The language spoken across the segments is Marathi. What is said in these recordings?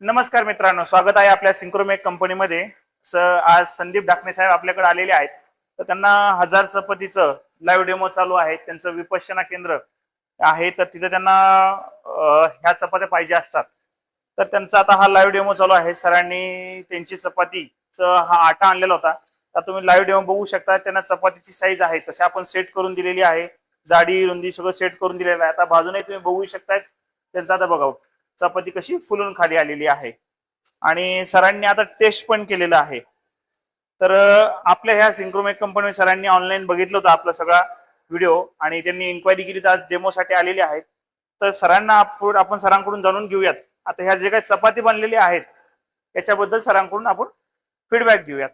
नमस्कार मित्रांनो, स्वागत आहे आपल्या सिंक्रोमेक कंपनीमध्ये। आज संदीप ढाकणे साहेब आपल्याकडे आलेले आहेत। तर त्यांना 1000 चपातीचं लाईव्ह डेमो चालू आहे। त्यांचं विपश्यना केंद्र आहे, तर तिथे त्यांना ह्या चपात्या पाहिजे असतात। तर त्यांचा आता हा लाईव्ह डेमो चालू आहे। सरांनी त्यांची चपातीचा हा आटा आणलेला होता। तर तुम्ही लाईव्ह डेमो बघू शकता। त्यांना चपातीची साईज आहे तशी आपण सेट करून दिलेली आहे। जाडी रुंदी सगळं सेट करून दिलेलं आहे। आता बाजूने तुम्ही बघू शकता त्यांचा आता बघा चपाती कशी फुलून खाली आलेली आहे आणि सरांनी आता टेस्ट पण केलेलं आहे। तर आपल्या ह्या सिंक्रोमेक कंपनी सरांनी ऑनलाईन बघितलं होतं आपला सगळा व्हिडिओ आणि त्यांनी इन्क्वायरी केली, तर आज डेमोसाठी आलेले आहेत। तर सरांना आपण सरांकडून जाणून घेऊयात आता ह्या जे काही चपाती बनलेली आहेत याच्याबद्दल सरांकडून आपण फीडबॅक घेऊयात।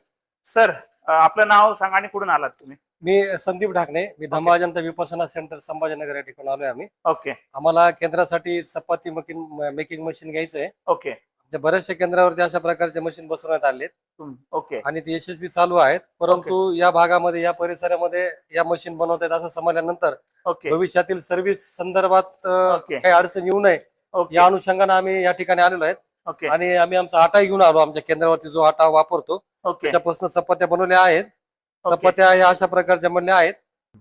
सर, आपलं नाव सांगा आणि कुठून आलात तुम्ही? मी संदीप ढाकणे, मी धम्माजंत विपश्यना सेंटर संभाजीनगर या ठिकाणी आलोय आम्ही। ओके आम्हाला केंद्रासाठी चपाती मेकिंग मशीन घ्यायचंय। ओके बऱ्याचशा केंद्रावरती अशा प्रकारचे मशीन बसवण्यात आलेत ओके आणि ते यशस्वी चालू आहेत। परंतु या भागामध्ये या परिसरामध्ये या मशीन बनवत आहेत असं समजल्यानंतर ओके भविष्यातील सर्व्हिस संदर्भात ओके काही अडचण येऊ नये या अनुषंगाने आम्ही या ठिकाणी आलेलो आहेत। ओके आणि आम्ही आमचा आटा घेऊन आलो। आमच्या केंद्रावरती जो आटा वापरतो ओके त्यापासून चपात्या बनवल्या आहेत। चपात्या या अशा प्रकारच्या बनल्या आहेत।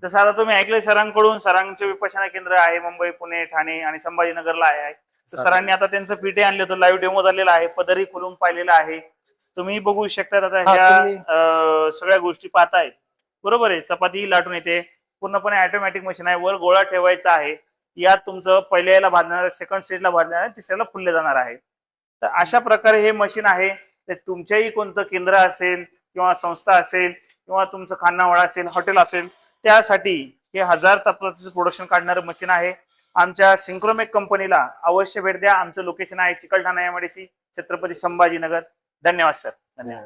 जसं आता तुम्ही ऐकलंय सरांकडून, सरांचे विपश्यना केंद्र आहे मुंबई, पुणे, ठाणे आणि संभाजीनगरला आहे। तर सरांनी आता त्यांचं पीठे आणले होतं, लाईव्ह डेमो झालेला आहे, पदरी खोलून पाहिलेला आहे। तुम्ही बघू शकता आता ह्या सगळ्या गोष्टी पाहताय, बरोबर आहे। चपाती ही लाटून येते, पूर्णपणे ऑटोमॅटिक मशीन आहे। वर गोळा ठेवायचा आहे, यात तुमचं पहिल्याला भाजणार, सेकंड स्टेजला भाजणार आहे, तिसऱ्याला फुलले जाणार आहे। तर अशा प्रकारे हे मशीन आहे। ते तुमच्याही कोणतं केंद्र असेल किंवा संस्था असेल किंवा तुमचं खानावळ असेल, हॉटेल असेल, त्यासाठी हे 1000 चपातीचं प्रोडक्शन काढणारं मशीन आहे। आमच्या सिंक्रोमेक कंपनीला अवश्य भेट द्या। आमचं लोकेशन आहे चिकलठाणा एमआयडीसी, छत्रपती संभाजीनगर। धन्यवाद सर, धन्यवाद।